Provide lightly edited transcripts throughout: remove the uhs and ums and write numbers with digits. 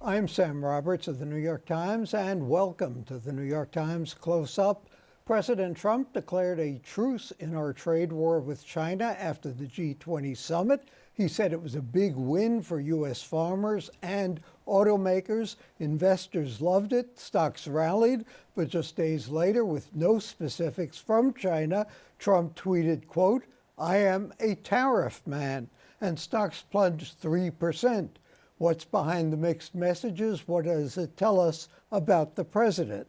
I'm Sam Roberts of the New York Times, and welcome to the New York Times Close-Up. President Trump declared a truce in our trade war with China after the G20 summit. He said it was a big win for U.S. farmers and automakers. Investors loved it. Stocks rallied. But just days later, with no specifics from China, Trump tweeted, quote, "I am a tariff man," and stocks plunged 3%. What's behind the mixed messages? What does it tell us about the president?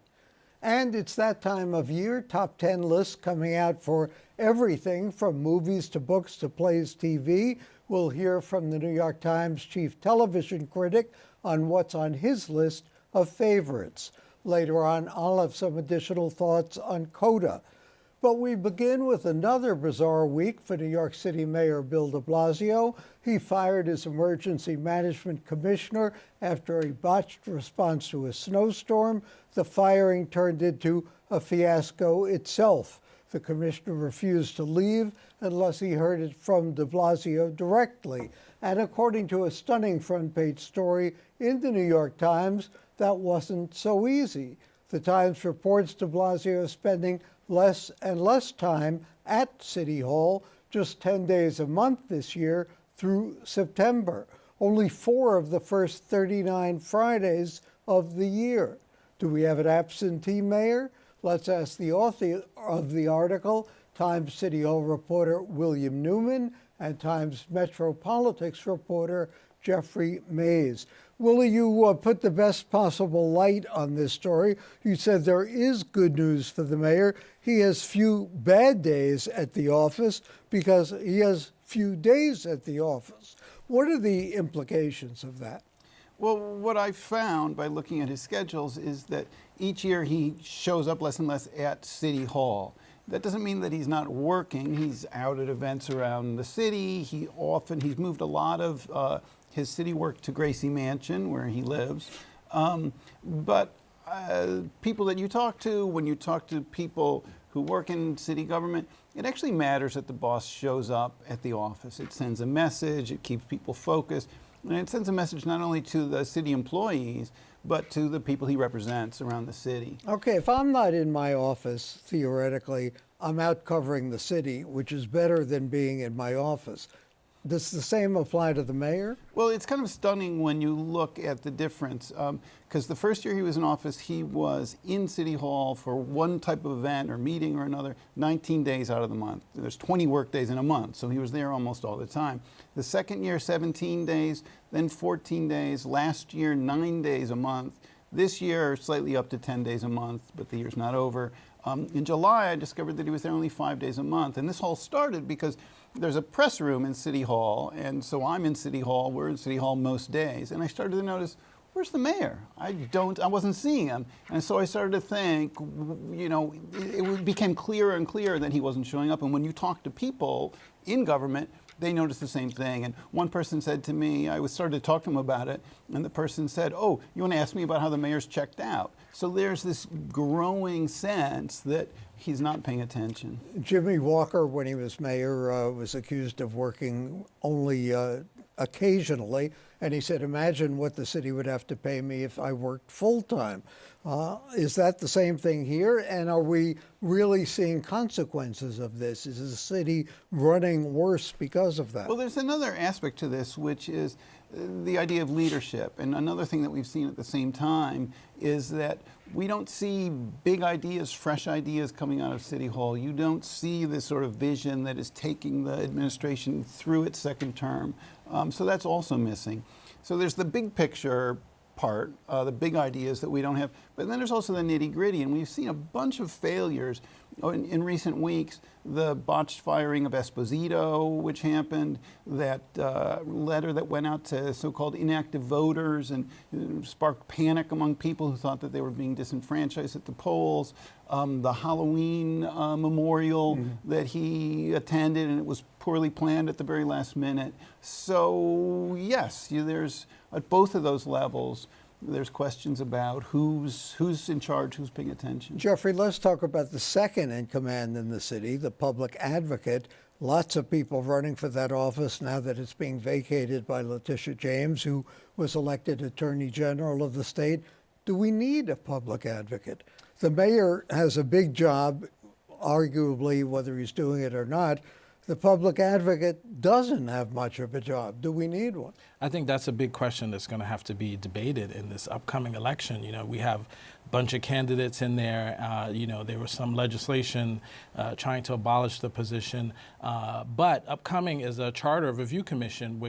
And it's that time of year, top 10 lists coming out for everything from movies to books to plays, TV. We'll hear from the New York Times chief television critic on what's on his list of favorites. Later on, I'll have some additional thoughts on CODA. But we begin with another bizarre week for New York City Mayor Bill deBlasio. He fired his emergency management commissioner after a botched response to a snowstorm. The firing turned into a fiasco itself. The commissioner refused to leave unless he heard it from deBlasio directly. And according to a stunning front-page story in the New York Times, that wasn't so easy. The Times reports deBlasio spending less and less time at City Hall, just 10 days a month this year through September. Only 4 of the first 39 Fridays of the year. Do we have an absentee mayor? Let's ask the author of the article, Times City Hall reporter William Newman and Times Metro Politics reporter Jeffrey Mays. Willie, you put the best possible light on this story. You said there is good news for the mayor. He has few bad days at the office because he has few days at the office. What are the implications of that? Well, what I found by looking at his schedules is that each year he shows up less and less at City Hall. That doesn't mean that he's not working. He's out at events around the city. He's moved a lot of his city work to Gracie Mansion, where he lives. But people that you talk to, when you talk to people who work in city government, it actually matters that the boss shows up at the office. It sends a message, it keeps people focused, and it sends a message not only to the city employees, but to the people he represents around the city. Okay, if I'm not in my office, theoretically, I'm out covering the city, which is better than being in my office. Does the same apply to the mayor? Well, it's kind of stunning when you look at the difference, because the first year he was in office, he was in City Hall for one type of event or meeting or another, 19 days out of the month. There's 20 work days in a month, so he was there almost all the time. The second year, 17 days, then 14 days. Last year, 9 days a month. This year, slightly up to 10 days a month, but the year's not over. In July, I discovered that he was there only 5 days a month, and this all started because there's a press room in City Hall, and so I'm in City Hall. We're in City Hall most days, and I started to notice, where's the mayor? I wasn't seeing him, and so I started to think, you know, it became clearer and clearer that he wasn't showing up. And when you talk to people in government, they noticed the same thing. And one person said to me, I started to talk to him about it, and the person said, "Oh, you want to ask me about how the mayor's checked out?" So there's this growing sense that he's not paying attention. Jimmy Walker, when he was mayor, was accused of working only occasionally, and he said, "Imagine what the city would have to pay me if I worked full-time." Is that the same thing here? And are we really seeing consequences of this? Is the city running worse because of that? Well, there's another aspect to this, which is the idea of leadership. And another thing that we've seen at the same time is that we don't see big ideas, fresh ideas coming out of City Hall. You don't see this sort of vision that is taking the administration through its second term. So that's also missing. So there's the big picture part, the big ideas that we don't have, but then there's also the nitty-gritty, and we've seen a bunch of failures in recent weeks. The botched firing of Esposito, which happened, that letter that went out to so-called inactive voters and sparked panic among people who thought that they were being disenfranchised at the polls, the Halloween memorial that he attended, and it was poorly planned at the very last minute. So yes, there's at both of those levels, there's questions about who's in charge, who's paying attention. Jeffrey, let's talk about the second in command in the city, the public advocate. Lots of people running for that office now that it's being vacated by Letitia James, who was elected Attorney General of the state. Do we need a public advocate? The mayor has a big job, arguably, whether he's doing it or not. The public advocate doesn't have much of a job. Do we need one? I think that's a big question that's going to have to be debated in this upcoming election. You know, we have a bunch of candidates in there. You know, there was some legislation trying to abolish the position. But upcoming is a charter review commission,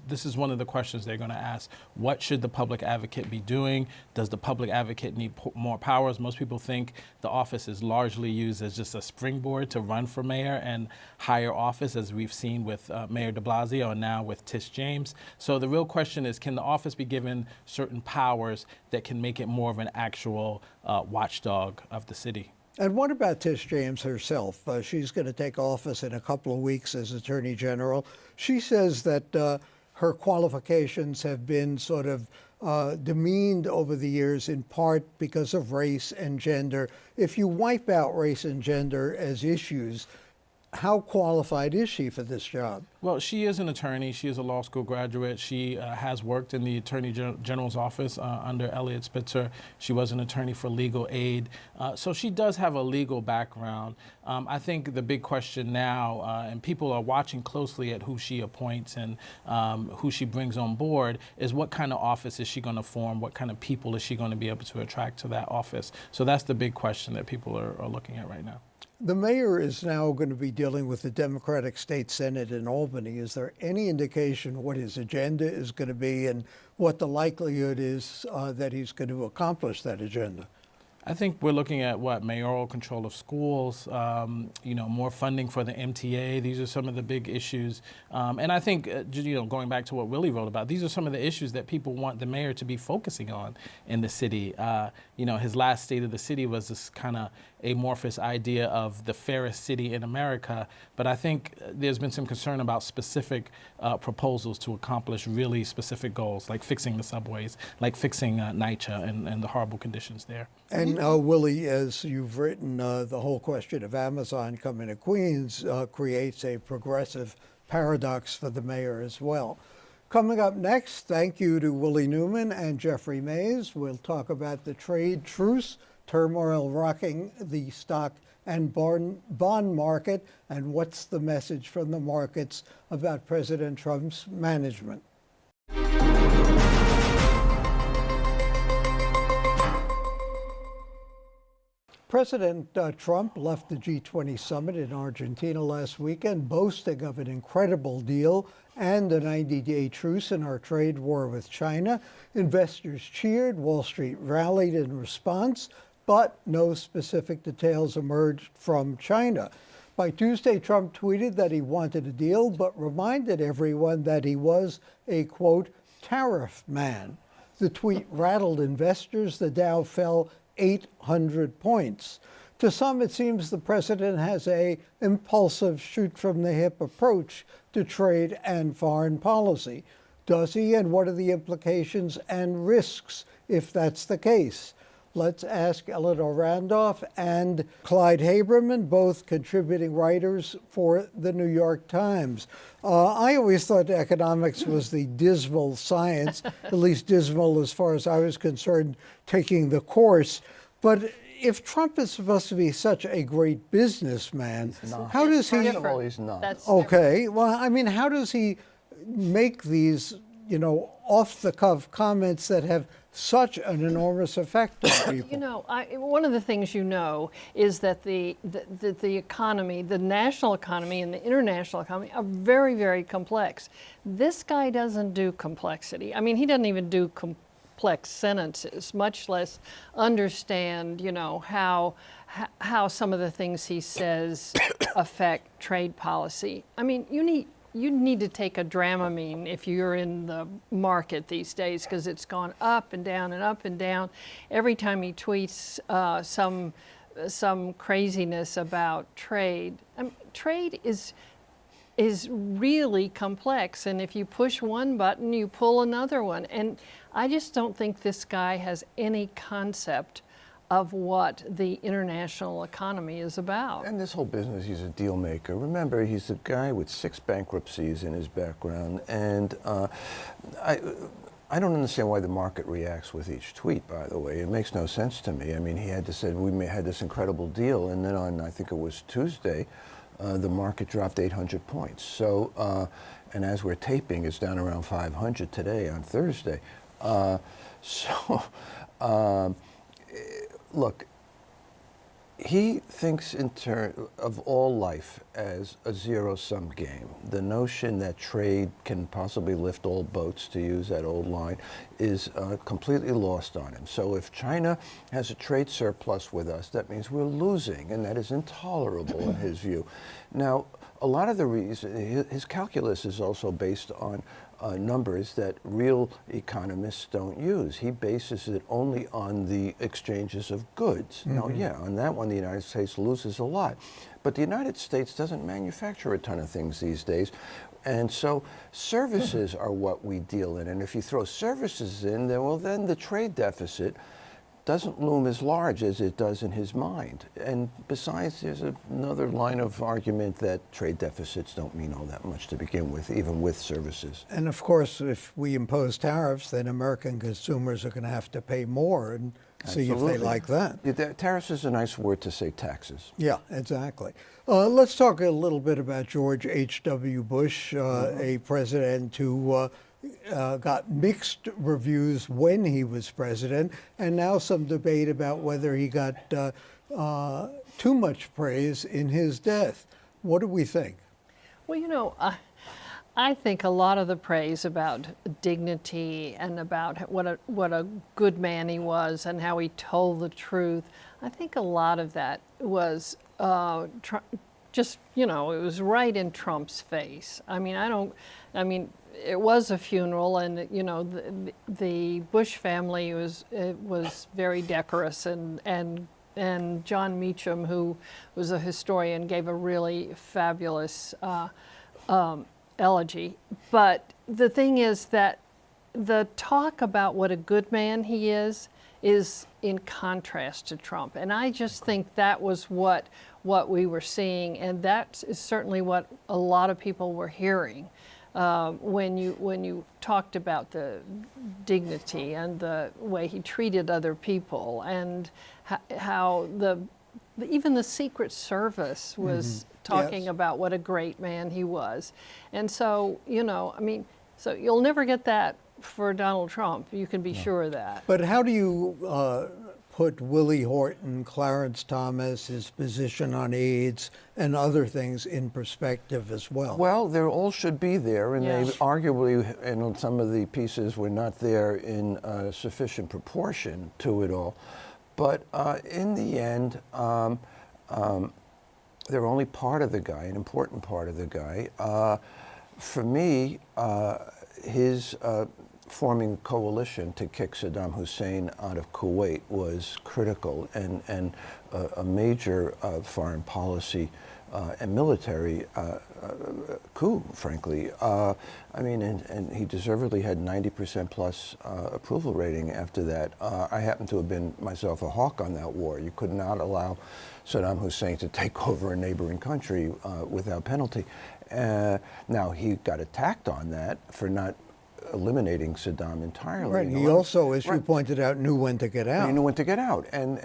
this is one of the questions they're going to ask. What should the public advocate be doing? Does the public advocate need more powers? Most people think the office is largely used as just a springboard to run for mayor and higher office, as we've seen with Mayor deBlasio and now with Tish James. So the real question is, can the office be given certain powers that can make it more of an actual watchdog of the city? And what about Tish James herself? She's going to take office in a couple of weeks as Attorney General. She says that her qualifications have been sort of demeaned over the years, in part because of race and gender. If you wipe out race and gender as issues, how qualified is she for this job? Well, she is an attorney. She is a law school graduate. She has worked in the Attorney General's office under Eliot Spitzer. She was an attorney for legal aid. So she does have a legal background. I think the big question now, and people are watching closely at who she appoints and who she brings on board, is what kind of office is she going to form? What kind of people is she going to be able to attract to that office? So that's the big question that people are looking at right now. The mayor is now going to be dealing with the Democratic State Senate in Albany. Is there any indication what his agenda is going to be and what the likelihood is that he's going to accomplish that agenda? I think we're looking at mayoral control of schools, you know, more funding for the MTA. These are some of the big issues. And I think, you know, going back to what Willie wrote about, these are some of the issues that people want the mayor to be focusing on in the city. You know, his last State of the City was this kind of amorphous idea of the fairest city in America. But I think there's been some concern about specific proposals to accomplish really specific goals, like fixing the subways, like fixing NYCHA and the horrible conditions there. And Willie, as you've written, the whole question of Amazon coming to Queens creates a progressive paradox for the mayor as well. Coming up next, thank you to Willie Newman and Jeffrey Mays. We'll talk about the trade truce, turmoil rocking the stock and bond market, and what's the message from the markets about President Trump's management. President Trump left the G20 summit in Argentina last weekend, boasting of an incredible deal and a 90-day truce in our trade war with China. Investors cheered, Wall Street rallied in response, but no specific details emerged from China. By Tuesday, Trump tweeted that he wanted a deal, but reminded everyone that he was a, quote, tariff man. The tweet rattled investors. The Dow fell 800 points. To some, it seems the president has an impulsive, shoot-from-the-hip approach to trade and foreign policy. Does he, and what are the implications and risks if that's the case? Let's ask Eleanor Randolph and Clyde Haberman, both contributing writers for the New York Times. I always thought economics was the dismal science, at least dismal as far as I was concerned taking the course. But if Trump is supposed to be such a great businessman, how does he... No, he's not. That's okay. Well, I mean, how does he make these, you know, off-the-cuff comments that have such an enormous effect on people? You know, one of the things you know is that the economy, the national economy and the international economy are very, very complex. This guy doesn't do complexity. I mean, he doesn't even do complex sentences, much less understand, you know, how some of the things he says affect trade policy. I mean, you need to take a Dramamine if you're in the market these days, because it's gone up and down and up and down. Every time he tweets some craziness about trade. I mean, trade is really complex, and if you push one button, you pull another one. And I just don't think this guy has any concept of what the international economy is about. And this whole business, he's a deal maker. Remember, he's a guy with 6 bankruptcies in his background, and I don't understand why the market reacts with each tweet, by the way. It makes no sense to me. I mean, he had to say, we had this incredible deal, and then on, I think it was Tuesday, the market dropped 800 points. So, and as we're taping, it's down around 500 today on Thursday. Look, he thinks in terms of all life as a zero-sum game. The notion that trade can possibly lift all boats, to use that old line, is completely lost on him. So if China has a trade surplus with us, that means we're losing, and that is intolerable in his view. Now, a lot of the reason, his calculus is also based on numbers that real economists don't use. He bases it only on the exchanges of goods. Now, yeah, on that one, the United States loses a lot. But the United States doesn't manufacture a ton of things these days. And so services are what we deal in. And if you throw services in, then, well, then the trade deficit doesn't loom as large as it does in his mind. And besides, there's another line of argument that trade deficits don't mean all that much to begin with, even with services. And of course, if we impose tariffs, then American consumers are going to have to pay more, and see if they like that. Yeah, tariffs is a nice word to say taxes. Yeah, exactly. Let's talk a little bit about George H.W. Bush, a president who got mixed reviews when he was president, and now some debate about whether he got too much praise in his death. What do we think? Well, you know, I think a lot of the praise about dignity and about what a good man he was and how he told the truth, I think a lot of that was just, you know, it was right in Trump's face. I mean, it was a funeral, and you know, the Bush family was very decorous, and John Meacham, who was a historian, gave a really fabulous elegy. But the thing is that the talk about what a good man he is in contrast to Trump, and I just think that was what we were seeing, and that is certainly what a lot of people were hearing. When you talked about the dignity and the way he treated other people, and how even the Secret Service was talking about what a great man he was. And so, you know, I mean, so you'll never get that for Donald Trump. You can be sure of that. But how do you put Willie Horton, Clarence Thomas, his position on AIDS, and other things in perspective as well? Well, they all should be there, and Yeah. they arguably, in some of the pieces, were not there in sufficient proportion to it all. But in the end, they're only part of the guy, an important part of the guy. For me, his forming a coalition to kick Saddam Hussein out of Kuwait was critical and a major foreign policy and military coup, frankly. I mean, and he deservedly had 90% plus approval rating after that. I happen to have been myself a hawk on that war. You could not allow Saddam Hussein to take over a neighboring country without penalty. Now, he got attacked on that for not eliminating Saddam entirely. Right. You know? He also, as you pointed out, knew when to get out. He knew when to get out, and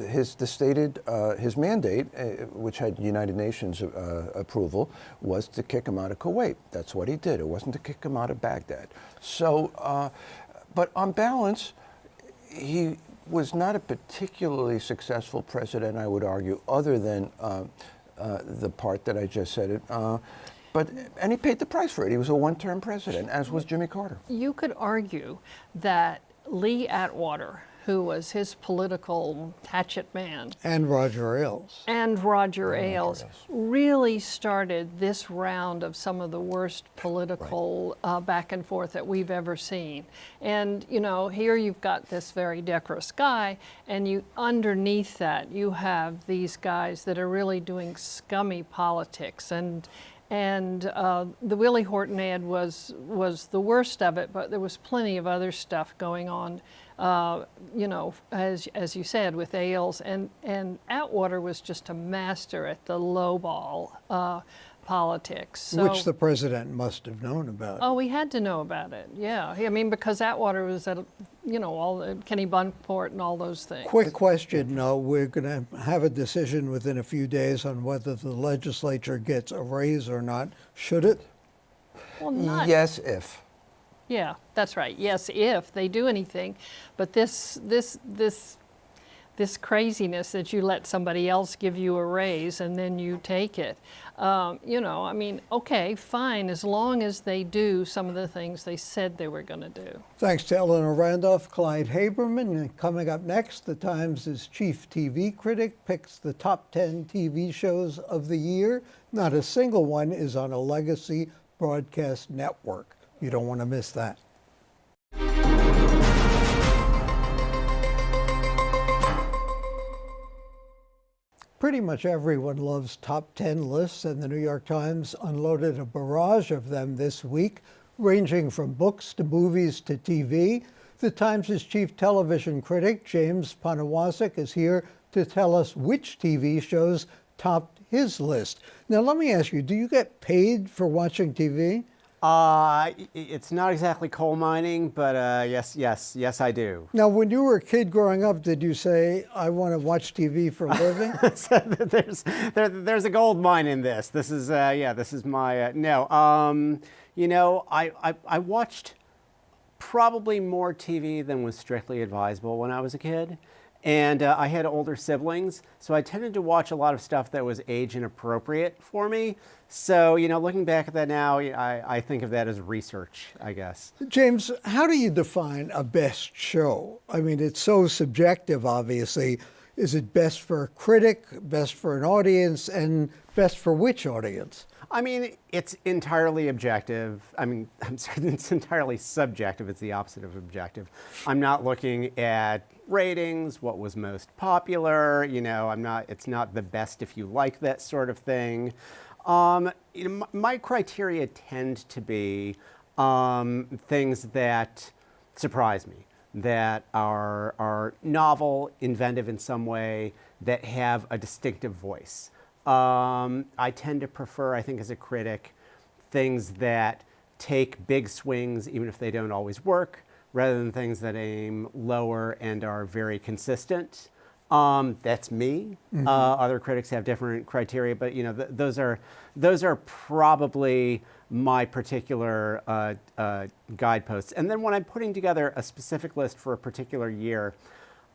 his mandate, which had United Nations approval, was to kick him out of Kuwait. That's what he did. It wasn't to kick him out of Baghdad. So, but on balance, he was not a particularly successful president, I would argue, other than the part that I just said. And he paid the price for it. He was a one-term president, as was Jimmy Carter. You could argue that Lee Atwater, who was his political hatchet man, And Roger Ailes. really started this round of some of the worst political back and forth that we've ever seen. And, you know, here you've got this very decorous guy, and underneath that you have these guys that are really doing scummy politics. And the Willie Horton ad was the worst of it, but there was plenty of other stuff going on, you know, as you said, with Ailes, and Atwater was just a master at the lowball politics. So, Which the president must have known about. oh, we had to know about it, yeah. I mean, because Atwater was at, you know, all the Kenny Bunkport and all those things. Quick question, we're going to have a decision within a few days on whether the legislature gets a raise or not. Should it? Well, not, Yes, if. yeah, that's right. Yes, if they do anything, but this craziness that you let somebody else give you a raise and then you take it. You know, I mean, okay, fine, as long as they do some of the things they said they were going to do. Thanks to Eleanor Randolph, Clyde Haberman. And coming up next, the Times' chief TV critic picks the top 10 TV shows of the year. Not a single one is on a legacy broadcast network. You don't want to miss that. Pretty much everyone loves top 10 lists, and the New York Times unloaded a barrage of them this week, ranging from books to movies to TV. The Times' chief television critic, James Poniewozik, is here to tell us which TV shows topped his list. Now, let me ask you, do you get paid for watching TV? It's not exactly coal mining, but yes, I do. Now, when you were a kid growing up, did you say, I want to watch TV for a living? So there's a gold mine in this. This is my no. You know, I watched probably more TV than was strictly advisable when I was a kid. And I had older siblings, so I tended to watch a lot of stuff that was age inappropriate for me. So, you know, looking back at that now, I think of that as research, I guess. James, how do you define a best show? I mean, it's so subjective, obviously. Is it best for a critic, best for an audience, and best for which audience? I mean, it's entirely objective. I mean, I'm sorry, it's entirely subjective. It's the opposite of objective. I'm not looking at ratings, what was most popular, you know, it's not the best if you like that sort of thing. You know, my criteria tend to be things that surprise me, that are novel, inventive in some way, that have a distinctive voice. I tend to prefer, I think, as a critic, things that take big swings, even if they don't always work, rather than things that aim lower and are very consistent. That's me. Mm-hmm. Other critics have different criteria, but you know, those are probably my particular guideposts. And then when I'm putting together a specific list for a particular year,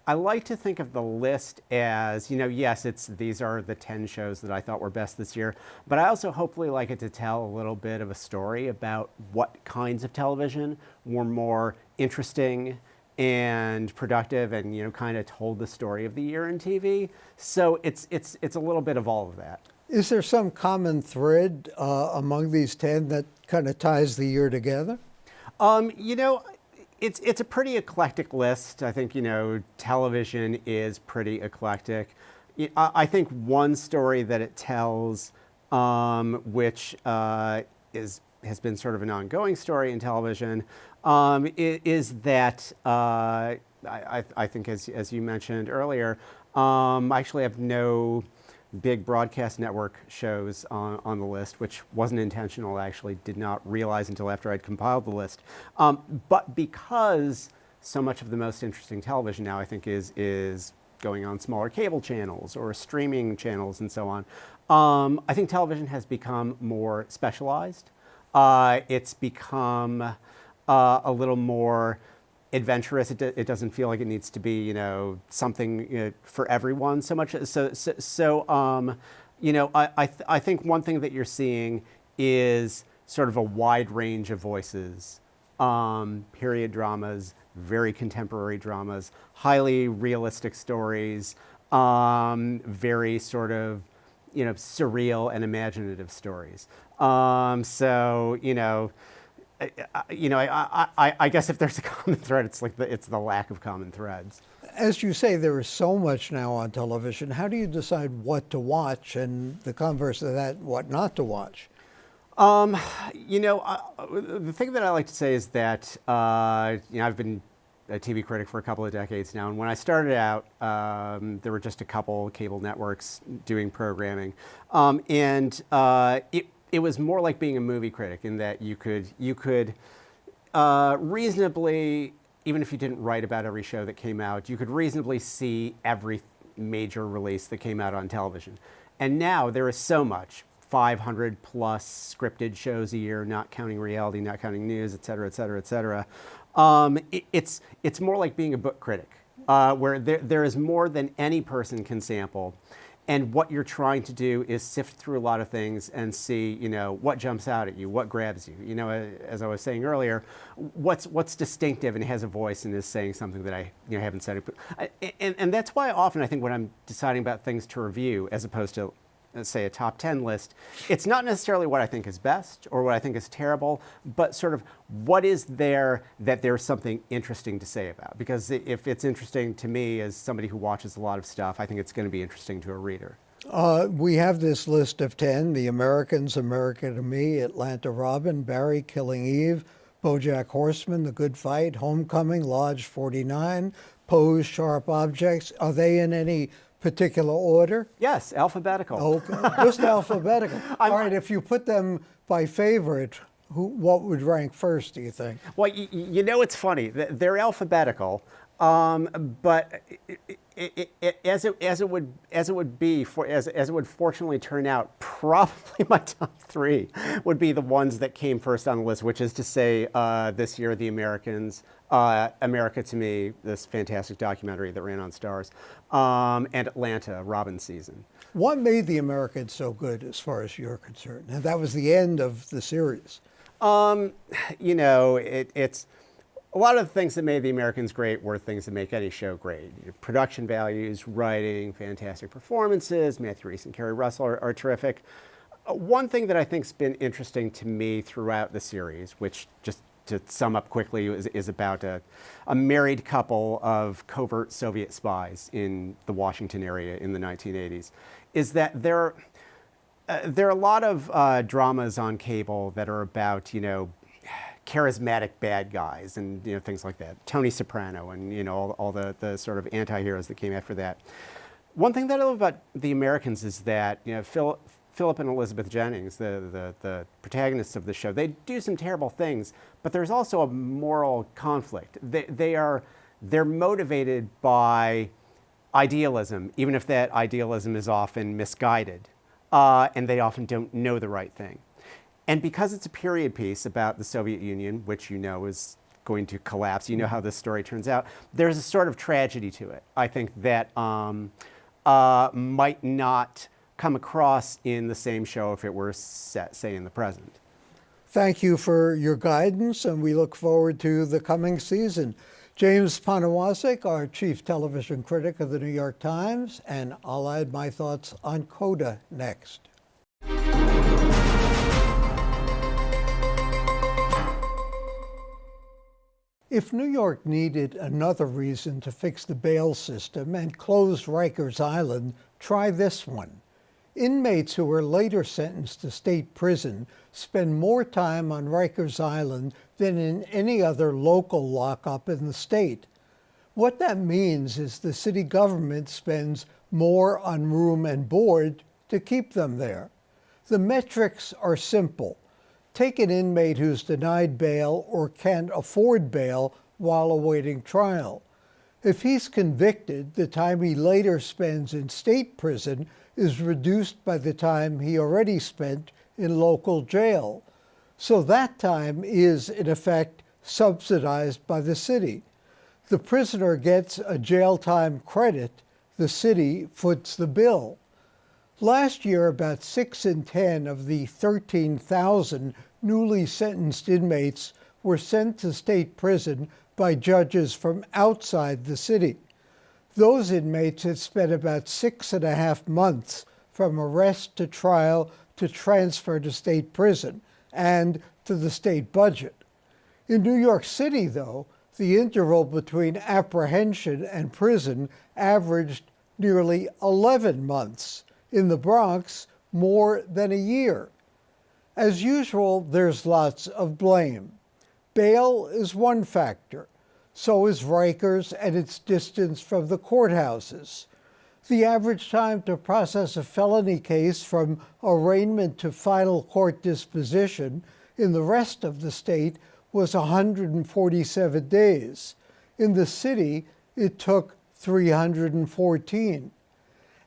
I like to think of the list as, you know, yes, these are the 10 shows that I thought were best this year, but I also hopefully like it to tell a little bit of a story about what kinds of television were more interesting and productive, and you know, kind of told the story of the year in TV. So it's a little bit of all of that. Is there some common thread among these 10 that kind of ties the year together? You know, it's a pretty eclectic list. I think, you know, television is pretty eclectic. I think one story that it tells, which has been sort of an ongoing story in television, is that I think, as you mentioned earlier, I actually have no big broadcast network shows on the list, which wasn't intentional. I actually did not realize until after I'd compiled the list. But because so much of the most interesting television now, I think, is going on smaller cable channels or streaming channels and so on, I think television has become more specialized. It's become a little more adventurous. It doesn't feel like it needs to be, you know, something, you know, for everyone so much. So you know, I think one thing that you're seeing is sort of a wide range of voices, period dramas, very contemporary dramas, highly realistic stories, very sort of, you know, surreal and imaginative stories. So, you know, I guess if there's a common thread, it's the lack of common threads. As you say, there is so much now on television. How do you decide what to watch, and the converse of that, what not to watch? The thing that I like to say is that I've been a TV critic for a couple of decades now, and when I started out, there were just a couple cable networks doing programming, and it was more like being a movie critic in that you could reasonably, even if you didn't write about every show that came out, you could reasonably see every major release that came out on television. And now there is so much, 500 plus scripted shows a year, not counting reality, not counting news, et cetera, et cetera, et cetera. It's more like being a book critic, where there is more than any person can sample. And what you're trying to do is sift through a lot of things and see, what jumps out at you, what grabs you. As I was saying earlier, what's distinctive and has a voice and is saying something that I haven't said. And that's why often I think when I'm deciding about things to review, as opposed to, let's say, a top 10 list, it's not necessarily what I think is best or what I think is terrible, but sort of what is there that there's something interesting to say about. Because if it's interesting to me as somebody who watches a lot of stuff, I think it's going to be interesting to a reader. We have this list of 10, The Americans, America to Me, Atlanta Robin, Barry, Killing Eve, BoJack Horseman, The Good Fight, Homecoming, Lodge 49, Pose, Sharp Objects. Are they in any particular order? Yes, alphabetical. Okay, just alphabetical. All right, if you put them by favorite, what would rank first, do you think? Well, it's funny. They're alphabetical, but as it would fortunately turn out, probably my top 3 would be the ones that came first on the list, which is to say, this year, The Americans, America to Me, this fantastic documentary that ran on Stars, and Atlanta, Robin Season. What made The Americans so good as far as you're concerned? And that was the end of the series. It's a lot of the things that made The Americans great were things that make any show great. Production values, writing, fantastic performances. Matthew Rhys and Kerry Russell are terrific. One thing that I think's been interesting to me throughout the series, which just to sum up quickly, is about a married couple of covert Soviet spies in the Washington area in the 1980s, is that there are a lot of dramas on cable that are about, charismatic bad guys and things like that. Tony Soprano and all the sort of anti-heroes that came after that. One thing that I love about The Americans is that Philip and Elizabeth Jennings, the protagonists of the show, they do some terrible things, but there's also a moral conflict. They're motivated by idealism, even if that idealism is often misguided, and they often don't know the right thing. And because it's a period piece about the Soviet Union, which is going to collapse, how this story turns out, there's a sort of tragedy to it, I think, that might not come across in the same show if it were set, say, in the present. Thank you for your guidance, and we look forward to the coming season. James Poniewozik, our chief television critic of the New York Times, and I'll add my thoughts on CODA next. If New York needed another reason to fix the bail system and close Rikers Island, try this one. Inmates who were later sentenced to state prison spend more time on Rikers Island than in any other local lockup in the state. What that means is the city government spends more on room and board to keep them there. The metrics are simple. Take an inmate who's denied bail or can't afford bail while awaiting trial. If he's convicted, the time he later spends in state prison is reduced by the time he already spent in local jail. So that time is, in effect, subsidized by the city. The prisoner gets a jail time credit, the city foots the bill. Last year, about 6 in 10 of the 13,000 newly sentenced inmates were sent to state prison by judges from outside the city. Those inmates had spent about 6.5 months from arrest to trial to transfer to state prison and to the state budget. In New York City, though, the interval between apprehension and prison averaged nearly 11 months. In the Bronx, more than a year. As usual, there's lots of blame. Bail is one factor. So is Rikers and its distance from the courthouses. The average time to process a felony case from arraignment to final court disposition in the rest of the state was 147 days. In the city, it took 314.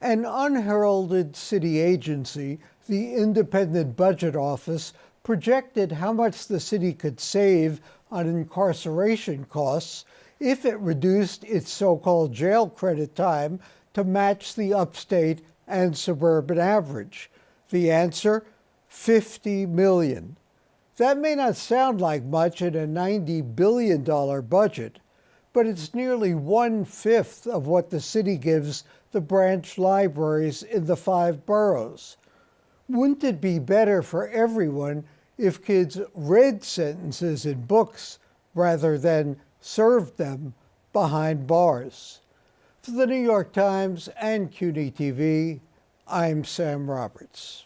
An unheralded city agency, the Independent Budget Office, projected how much the city could save on incarceration costs if it reduced its so-called jail credit time to match the upstate and suburban average. The answer, $50 million. That may not sound like much in a $90 billion budget, but it's nearly 1/5 of what the city gives the branch libraries in the 5 boroughs. Wouldn't it be better for everyone if kids read sentences in books rather than served them behind bars? For the New York Times and CUNY TV, I'm Sam Roberts.